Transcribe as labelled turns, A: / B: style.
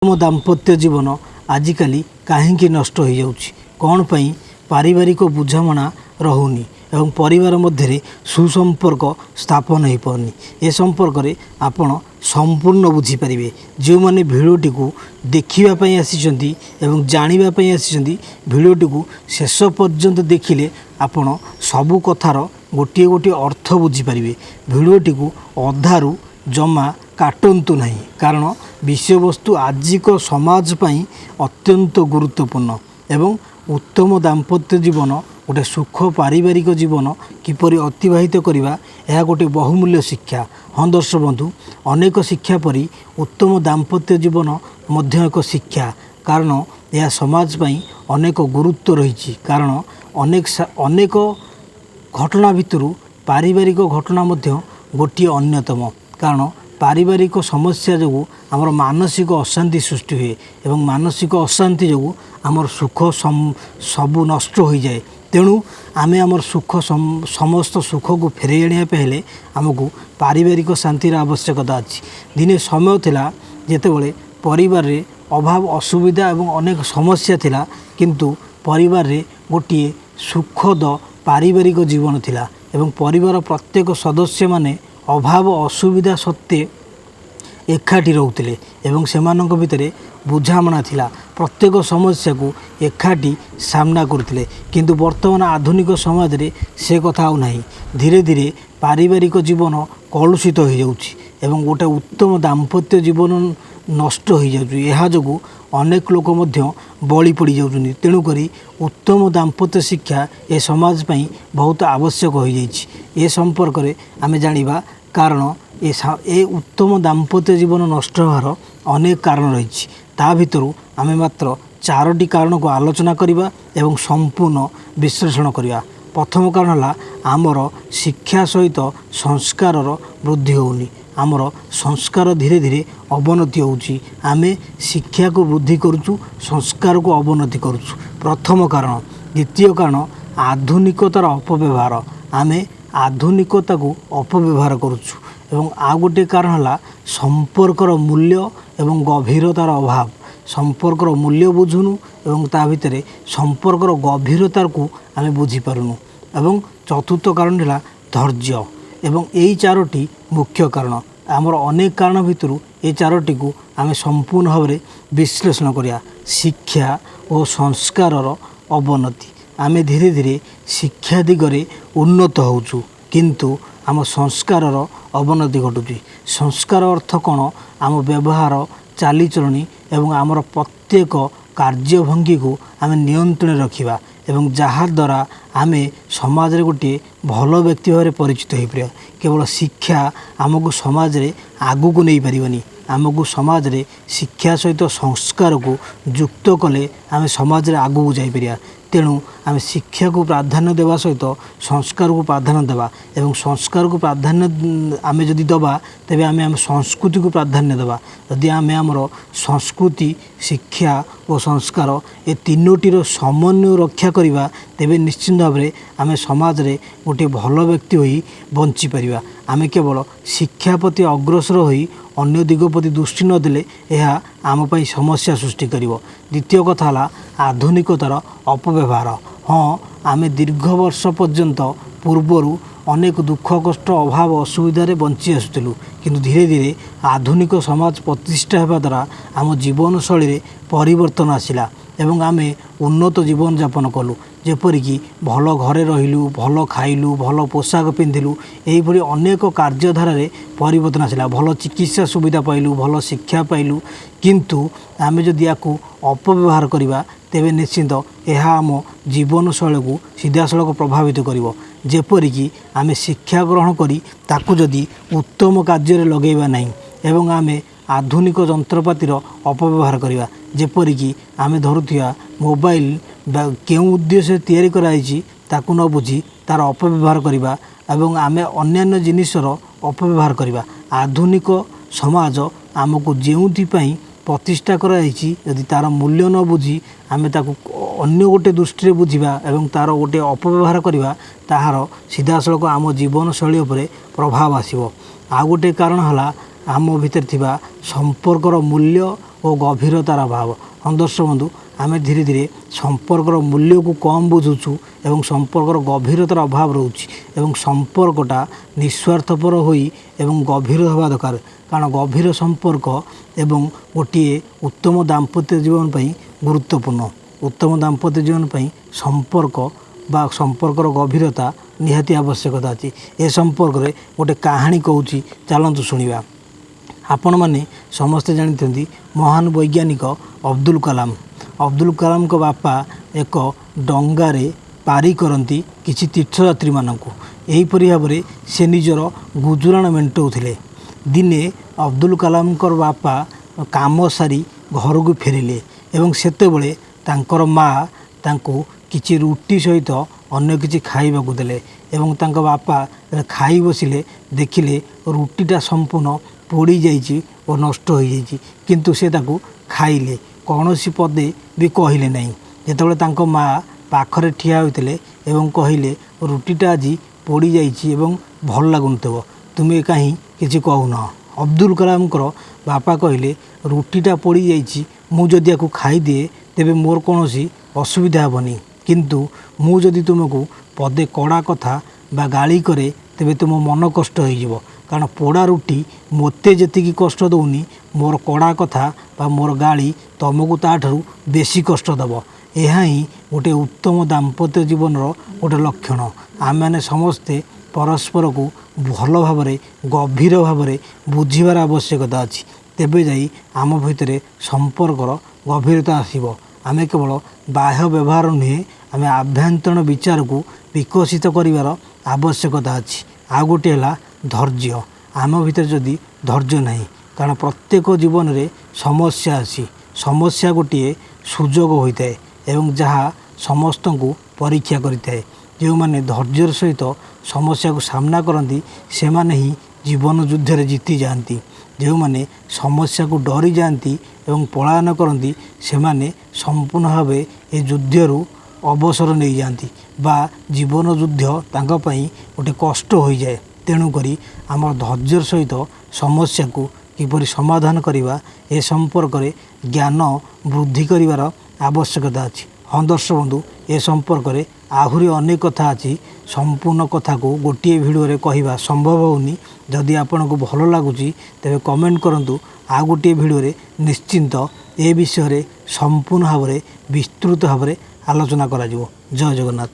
A: ଆମ ଦାମ୍ପତ୍ୟ ଜୀବନ ଆଜିକାଲି କାହିଁକି ନଷ୍ଟ ହୋଇଯାଉଛି, କ'ଣ ପାଇଁ ପାରିବାରିକ ବୁଝାମଣା ରହୁନି ଏବଂ ପରିବାର ମଧ୍ୟରେ ସୁସମ୍ପର୍କ ସ୍ଥାପନ ହୋଇପାରୁନି, ଏ ସମ୍ପର୍କରେ ଆପଣ ସମ୍ପୂର୍ଣ୍ଣ ବୁଝିପାରିବେ। ଯେଉଁମାନେ ଭିଡ଼ିଓଟିକୁ ଦେଖିବା ପାଇଁ ଆସିଛନ୍ତି ଏବଂ ଜାଣିବା ପାଇଁ ଆସିଛନ୍ତି, ଭିଡ଼ିଓଟିକୁ ଶେଷ ପର୍ଯ୍ୟନ୍ତ ଦେଖିଲେ ଆପଣ ସବୁ କଥାର ଗୋଟିଏ ଗୋଟିଏ ଅର୍ଥ ବୁଝିପାରିବେ। ଭିଡ଼ିଓଟିକୁ ଅଧାରୁ ଜମା କାଟନ୍ତୁ ନାହିଁ, କାରଣ ବିଷୟବସ୍ତୁ ଆଜିକ ସମାଜ ପାଇଁ ଅତ୍ୟନ୍ତ ଗୁରୁତ୍ୱପୂର୍ଣ୍ଣ ଏବଂ ଉତ୍ତମ ଦାମ୍ପତ୍ୟ ଜୀବନ, ଗୋଟେ ସୁଖ ପାରିବାରିକ ଜୀବନ କିପରି ଅତିବାହିତ କରିବା, ଏହା ଗୋଟିଏ ବହୁମୂଲ୍ୟ ଶିକ୍ଷା। ହଁ ଦର୍ଶକ ବନ୍ଧୁ, ଅନେକ ଶିକ୍ଷା ପରି ଉତ୍ତମ ଦାମ୍ପତ୍ୟ ଜୀବନ ମଧ୍ୟ ଏକ ଶିକ୍ଷା, କାରଣ ଏହା ସମାଜ ପାଇଁ ଅନେକ ଗୁରୁତ୍ୱ ରହିଛି। କାରଣ ଅନେକ ଘଟଣା ଭିତରୁ ପାରିବାରିକ ଘଟଣା ମଧ୍ୟ ଗୋଟିଏ ଅନ୍ୟତମ। କାରଣ ପାରିବାରିକ ସମସ୍ୟା ଯୋଗୁଁ ଆମର ମାନସିକ ଅଶାନ୍ତି ସୃଷ୍ଟି ହୁଏ ଏବଂ ମାନସିକ ଅଶାନ୍ତି ଯୋଗୁଁ ଆମର ସୁଖ ସବୁ ନଷ୍ଟ ହୋଇଯାଏ। ତେଣୁ ଆମେ ଆମର ସମସ୍ତ ସୁଖକୁ ଫେରାଇ ଆଣିବା ପାଇଁ ହେଲେ ଆମକୁ ପାରିବାରିକ ଶାନ୍ତିର ଆବଶ୍ୟକତା ଅଛି। ଦିନେ ସମୟ ଥିଲା ଯେତେବେଳେ ପରିବାରରେ ଅଭାବ ଅସୁବିଧା ଏବଂ ଅନେକ ସମସ୍ୟା ଥିଲା, କିନ୍ତୁ ପରିବାରରେ ଗୋଟିଏ ସୁଖଦ ପାରିବାରିକ ଜୀବନ ଥିଲା ଏବଂ ପରିବାର ପ୍ରତ୍ୟେକ ସଦସ୍ୟମାନେ ଅଭାବ ଅସୁବିଧା ସତ୍ତ୍ୱେ ଏକାଠି ରହୁଥିଲେ ଏବଂ ସେମାନଙ୍କ ଭିତରେ ବୁଝାମଣା ଥିଲା, ପ୍ରତ୍ୟେକ ସମସ୍ୟାକୁ ଏକାଠି ସାମ୍ନା କରୁଥିଲେ। କିନ୍ତୁ ବର୍ତ୍ତମାନ ଆଧୁନିକ ସମାଜରେ ସେ କଥା ଆଉ ନାହିଁ। ଧୀରେ ଧୀରେ ପାରିବାରିକ ଜୀବନ କଳୁଷିତ ହୋଇଯାଉଛି ଏବଂ ଗୋଟେ ଉତ୍ତମ ଦାମ୍ପତ୍ୟ ଜୀବନ ନଷ୍ଟ ହୋଇଯାଉଛି। ଏହା ଯୋଗୁଁ ଅନେକ ଲୋକ ମଧ୍ୟ ବଳି ପଡ଼ିଯାଉଛନ୍ତି। ତେଣୁକରି ଉତ୍ତମ ଦାମ୍ପତ୍ୟ ଶିକ୍ଷା ଏ ସମାଜ ପାଇଁ ବହୁତ ଆବଶ୍ୟକ ହୋଇଯାଇଛି। ଏ ସମ୍ପର୍କରେ ଆମେ ଜାଣିବା, କାରଣ ଏ ଉତ୍ତମ ଦାମ୍ପତ୍ୟ ଜୀବନ ନଷ୍ଟ ହେବାର ଅନେକ କାରଣ ରହିଛି। ତା ଭିତରୁ ଆମେ ମାତ୍ର 4ଟି କାରଣକୁ ଆଲୋଚନା କରିବା ଏବଂ ସମ୍ପୂର୍ଣ୍ଣ ବିଶ୍ଳେଷଣ କରିବା। ପ୍ରଥମ କାରଣ ହେଲା ଆମର ଶିକ୍ଷା ସହିତ ସଂସ୍କାରର ବୃଦ୍ଧି ହେଉନି। ଆମର ସଂସ୍କାର ଧୀରେ ଧୀରେ ଅବନତି ହେଉଛି। ଆମେ ଶିକ୍ଷାକୁ ବୃଦ୍ଧି କରୁଛୁ, ସଂସ୍କାରକୁ ଅବନତି କରୁଛୁ, ପ୍ରଥମ କାରଣ। ଦ୍ୱିତୀୟ କାରଣ ଆଧୁନିକତାର ଅପବ୍ୟବହାର। ଆମେ ଆଧୁନିକତାକୁ ଅପବ୍ୟବହାର କରୁଛୁ। ଏବଂ ଆଉ ଗୋଟିଏ କାରଣ ହେଲା ସମ୍ପର୍କର ମୂଲ୍ୟ ଏବଂ ଗଭୀରତାର ଅଭାବ। ସମ୍ପର୍କର ମୂଲ୍ୟ ବୁଝୁନୁ ଏବଂ ତା ଭିତରେ ସମ୍ପର୍କର ଗଭୀରତାକୁ ଆମେ ବୁଝିପାରୁନୁ। ଏବଂ ଚତୁର୍ଥ କାରଣ ହେଲା ଧୈର୍ଯ୍ୟ। ଏବଂ ଏହି 4ଟି ମୁଖ୍ୟ କାରଣ। ଆମର ଅନେକ କାରଣ ଭିତରୁ ଏ 4ଟିକୁ ଆମେ ସମ୍ପୂର୍ଣ୍ଣ ଭାବରେ ବିଶ୍ଳେଷଣ କରିବା। ଶିକ୍ଷା ଓ ସଂସ୍କାରର ଅବନତି। ଆମେ ଧୀରେ ଧୀରେ ଶିକ୍ଷା ଦିଗରେ ଉନ୍ନତ ହେଉଛୁ, କିନ୍ତୁ ଆମ ସଂସ୍କାରର ଅବନତି ଘଟୁଛି। ସଂସ୍କାର ଅର୍ଥ କ'ଣ? ଆମ ବ୍ୟବହାର, ଚାଲିଚଳଣି ଏବଂ ଆମର ପ୍ରତ୍ୟେକ କାର୍ଯ୍ୟଭଙ୍ଗୀକୁ ଆମେ ନିୟନ୍ତ୍ରଣରେ ରଖିବା ଏବଂ ଯାହାଦ୍ୱାରା ଆମେ ସମାଜରେ ଗୋଟିଏ ଭଲ ବ୍ୟକ୍ତି ଭାବରେ ପରିଚିତ ହୋଇପାରିବା। କେବଳ ଶିକ୍ଷା ଆମକୁ ସମାଜରେ ଆଗକୁ ନେଇପାରିବନି। ଆମକୁ ସମାଜରେ ଶିକ୍ଷା ସହିତ ସଂସ୍କାରକୁ ଯୁକ୍ତ କଲେ ଆମେ ସମାଜରେ ଆଗକୁ ଯାଇପାରିବା। ତେଣୁ ଆମେ ଶିକ୍ଷାକୁ ପ୍ରାଧାନ୍ୟ ଦେବା ସହିତ ସଂସ୍କାରକୁ ପ୍ରାଧାନ୍ୟ ଦେବା ଏବଂ ସଂସ୍କାରକୁ ପ୍ରାଧାନ୍ୟ ଆମେ ଯଦି ଦେବା, ତେବେ ଆମେ ଆମ ସଂସ୍କୃତିକୁ ପ୍ରାଧାନ୍ୟ ଦେବା। ଯଦି ଆମେ ଆମର ସଂସ୍କୃତି, ଶିକ୍ଷା ଓ ସଂସ୍କାର ଏ ତିନୋଟିର ସମନ୍ୱୟ ରକ୍ଷା କରିବା, ତେବେ ନିଶ୍ଚିତ ଭାବରେ ଆମେ ସମାଜରେ ଗୋଟିଏ ଭଲ ବ୍ୟକ୍ତି ହୋଇ ବଞ୍ଚିପାରିବା। ଆମେ କେବଳ ଶିକ୍ଷା ପ୍ରତି ଅଗ୍ରସର ହୋଇ ଅନ୍ୟ ଦିଗ ପ୍ରତି ଦୃଷ୍ଟି ନ ଦେଲେ ଏହା ଆମ ପାଇଁ ସମସ୍ୟା ସୃଷ୍ଟି କରିବ। ଦ୍ୱିତୀୟ କଥା ହେଲା ଆଧୁନିକତାର ଅପବ୍ୟବହାର। ହଁ, ଆମେ ଦୀର୍ଘ ବର୍ଷ ପର୍ଯ୍ୟନ୍ତ ପୂର୍ବରୁ ଅନେକ ଦୁଃଖ କଷ୍ଟ ଅଭାବ ଅସୁବିଧାରେ ବଞ୍ଚି ଆସୁଥିଲୁ, କିନ୍ତୁ ଧୀରେ ଧୀରେ ଆଧୁନିକ ସମାଜ ପ୍ରତିଷ୍ଠା ହେବା ଦ୍ୱାରା ଆମ ଜୀବନଶୈଳୀରେ ପରିବର୍ତ୍ତନ ଆସିଲା ଏବଂ ଆମେ ଉନ୍ନତ ଜୀବନଯାପନ କଲୁ। ଯେପରିକି ଭଲ ଘରେ ରହିଲୁ, ଭଲ ଖାଇଲୁ, ଭଲ ପୋଷାକ ପିନ୍ଧିଲୁ, ଏହିଭଳି ଅନେକ କାର୍ଯ୍ୟଧାରାରେ ପରିବର୍ତ୍ତନ ଆସିଲା। ଭଲ ଚିକିତ୍ସା ସୁବିଧା ପାଇଲୁ, ଭଲ ଶିକ୍ଷା ପାଇଲୁ। କିନ୍ତୁ ଆମେ ଯଦି ୟାକୁ ଅପବ୍ୟବହାର କରିବା, ତେବେ ନିଶ୍ଚିନ୍ତ ଏହା ଆମ ଜୀବନଶୈଳୀକୁ ସିଧାସଳଖ ପ୍ରଭାବିତ କରିବ। ଯେପରିକି ଆମେ ଶିକ୍ଷା ଗ୍ରହଣ କରି ତାକୁ ଯଦି ଉତ୍ତମ କାର୍ଯ୍ୟରେ ଲଗାଇବା ନାହିଁ ଏବଂ ଆମେ ଆଧୁନିକ ଯନ୍ତ୍ରପାତିର ଅପବ୍ୟବହାର କରିବା, ଯେପରିକି ଆମେ ଧରୁଥିବା ମୋବାଇଲ କେଉଁ ଉଦ୍ଦେଶ୍ୟରେ ତିଆରି କରାଯାଇଛି ତାକୁ ନ ବୁଝି ତା'ର ଅପବ୍ୟବହାର କରିବା ଏବଂ ଆମେ ଅନ୍ୟାନ୍ୟ ଜିନିଷର ଅପବ୍ୟବହାର କରିବା। ଆଧୁନିକ ସମାଜ ଆମକୁ ଯେଉଁଥିପାଇଁ ପ୍ରତିଷ୍ଠା କରାଯାଇଛି, ଯଦି ତା'ର ମୂଲ୍ୟ ନ ବୁଝି ଆମେ ତାକୁ ଅନ୍ୟ ଗୋଟେ ଦୃଷ୍ଟିରେ ବୁଝିବା ଏବଂ ତା'ର ଗୋଟିଏ ଅପବ୍ୟବହାର କରିବା, ତାହାର ସିଧାସଳଖ ଆମ ଜୀବନଶୈଳୀ ଉପରେ ପ୍ରଭାବ ଆସିବ। ଆଉ ଗୋଟିଏ କାରଣ ହେଲା ଆମ ଭିତରେ ଥିବା ସମ୍ପର୍କର ମୂଲ୍ୟ ଓ ଗଭୀରତାର ଅଭାବ। ହଁ ଦର୍ଶକ ବନ୍ଧୁ, ଆମେ ଧୀରେ ଧୀରେ ସମ୍ପର୍କର ମୂଲ୍ୟକୁ କମ୍ ବୁଝୁଛୁ ଏବଂ ସମ୍ପର୍କର ଗଭୀରତାର ଅଭାବ ରହୁଛି ଏବଂ ସମ୍ପର୍କଟା ନିଃସ୍ୱାର୍ଥପର ହୋଇ ଏବଂ ଗଭୀର ହେବା ଦରକାର। କାରଣ ଗଭୀର ସମ୍ପର୍କ ଏବଂ ଗୋଟିଏ ଉତ୍ତମ ଦାମ୍ପତ୍ୟ ଜୀବନ ପାଇଁ ଗୁରୁତ୍ୱପୂର୍ଣ୍ଣ। ଉତ୍ତମ ଦାମ୍ପତ୍ୟ ଜୀବନ ପାଇଁ ସମ୍ପର୍କ ବା ସମ୍ପର୍କର ଗଭୀରତା ନିହାତି ଆବଶ୍ୟକତା ଅଛି। ଏ ସମ୍ପର୍କରେ ଗୋଟେ କାହାଣୀ କହୁଛି, ଚାଲନ୍ତୁ ଶୁଣିବା। ଆପଣମାନେ ସମସ୍ତେ ଜାଣିଛନ୍ତି ମହାନ ବୈଜ୍ଞାନିକ ଅବଦୁଲ କାଲାମ। ଅବଦୁଲ କାଲାମଙ୍କ ବାପା ଏକ ଡଙ୍ଗାରେ ପାରି କରନ୍ତି କିଛି ତୀର୍ଥଯାତ୍ରୀମାନଙ୍କୁ। ଏହିପରି ଭାବରେ ସେ ନିଜର ଗୁଜୁରାଣ ମେଣ୍ଟାଉଥିଲେ। ଦିନେ ଅବଦୁଲ କାଲାମଙ୍କର ବାପା କାମ ସାରି ଘରକୁ ଫେରିଲେ ଏବଂ ସେତେବେଳେ ତାଙ୍କର ମା ତାଙ୍କୁ କିଛି ରୁଟି ସହିତ ଅନ୍ୟ କିଛି ଖାଇବାକୁ ଦେଲେ ଏବଂ ତାଙ୍କ ବାପା ଖାଇ ବସିଲେ, ଦେଖିଲେ ରୁଟିଟା ସମ୍ପୂର୍ଣ୍ଣ ପୋଡ଼ି ଯାଇଛି ଓ ନଷ୍ଟ ହୋଇଯାଇଛି, କିନ୍ତୁ ସେ ତାକୁ ଖାଇଲେ, କୌଣସି ପଦେ ବି କହିଲେ ନାହିଁ। ଯେତେବେଳେ ତାଙ୍କ ମା ପାଖରେ ଠିଆ ହୋଇଥିଲେ ଏବଂ କହିଲେ ରୁଟିଟା ଆଜି ପୋଡ଼ିଯାଇଛି ଏବଂ ଭଲ ଲାଗୁନଥିବ, ତୁମେ କାହିଁ କିଛି କହୁନ? ଅବଦୁଲ କାଲାମଙ୍କର ବାପା କହିଲେ ରୁଟିଟା ପୋଡ଼ିଯାଇଛି, ମୁଁ ଯଦି ୟାକୁ ଖାଇଦିଏ ତେବେ ମୋର କୌଣସି ଅସୁବିଧା ହେବନି, କିନ୍ତୁ ମୁଁ ଯଦି ତୁମକୁ ପଦେ କଡ଼ା କଥା ବା ଗାଳି କରେ ତେବେ ତୁମ ମନ କଷ୍ଟ ହୋଇଯିବ। କାରଣ ପୋଡ଼ା ରୁଟି ମୋତେ ଯେତିକି କଷ୍ଟ ଦେଉନି, ମୋର କଡ଼ା କଥା ବା ମୋର ଗାଳି ତୁମକୁ ତା'ଠାରୁ ବେଶୀ କଷ୍ଟ ଦେବ। ଏହା ହିଁ ଗୋଟେ ଉତ୍ତମ ଦାମ୍ପତ୍ୟ ଜୀବନର ଗୋଟେ ଲକ୍ଷଣ। ଆମେମାନେ ସମସ୍ତେ ପରସ୍ପରକୁ ଭଲ ଭାବରେ ଗଭୀର ଭାବରେ ବୁଝିବାର ଆବଶ୍ୟକତା ଅଛି। ତେବେ ଯାଇ ଆମ ଭିତରେ ସମ୍ପର୍କର ଗଭୀରତା ଆସିବ। ଆମେ କେବଳ ବାହ୍ୟ ବ୍ୟବହାର ନୁହେଁ, ଆମେ ଆଭ୍ୟନ୍ତରୀଣ ବିଚାରକୁ ବିକଶିତ କରିବାର ଆବଶ୍ୟକତା ଅଛି। ଆଉ ଗୋଟିଏ ହେଲା ଧୈର୍ଯ୍ୟ। ଆମ ଭିତରେ ଯଦି ଧୈର୍ଯ୍ୟ ନାହିଁ, କାରଣ ପ୍ରତ୍ୟେକ ଜୀବନରେ ସମସ୍ୟା ଅଛି। ସମସ୍ୟା ଗୋଟିଏ ସୁଯୋଗ ହୋଇଥାଏ ଏବଂ ଯାହା ସମସ୍ତଙ୍କୁ ପରୀକ୍ଷା କରିଥାଏ। ଯେଉଁମାନେ ଧୈର୍ଯ୍ୟର ସହିତ ସମସ୍ୟାକୁ ସାମ୍ନା କରନ୍ତି ସେମାନେ ହିଁ ଜୀବନ ଯୁଦ୍ଧରେ ଜିତିଯାଆନ୍ତି। ଯେଉଁମାନେ ସମସ୍ୟାକୁ ଡରି ଯାଆନ୍ତି ଏବଂ ପଳାୟନ କରନ୍ତି ସେମାନେ ସମ୍ପୂର୍ଣ୍ଣ ଭାବେ ଏ ଯୁଦ୍ଧରୁ ଅବସର ନେଇଯାଆନ୍ତି ବା ଜୀବନ ଯୁଦ୍ଧ ତାଙ୍କ ପାଇଁ ଗୋଟେ କଷ୍ଟ ହୋଇଯାଏ। ତେଣୁକରି ଆମର ଧୈର୍ଯ୍ୟର ସହିତ ସମସ୍ୟାକୁ କିପରି ସମାଧାନ କରିବା, ଏ ସମ୍ପର୍କରେ ଜ୍ଞାନ ବୃଦ୍ଧି କରିବାର ଆବଶ୍ୟକତା ଅଛି। ହଁ ଦର୍ଶକ ବନ୍ଧୁ, ଏ ସମ୍ପର୍କରେ ଆହୁରି ଅନେକ କଥା ଅଛି। ସମ୍ପୂର୍ଣ୍ଣ କଥାକୁ ଗୋଟିଏ ଭିଡ଼ିଓରେ କହିବା ସମ୍ଭବ ହେଉନି। ଯଦି ଆପଣଙ୍କୁ ଭଲ ଲାଗୁଛି ତେବେ କମେଣ୍ଟ କରନ୍ତୁ। ଆଉ ଗୋଟିଏ ଭିଡ଼ିଓରେ ନିଶ୍ଚିନ୍ତ ଏ ବିଷୟରେ ସମ୍ପୂର୍ଣ୍ଣ ଭାବରେ ବିସ୍ତୃତ ଭାବରେ ଆଲୋଚନା କରାଯିବ। ଜୟ ଜଗନ୍ନାଥ।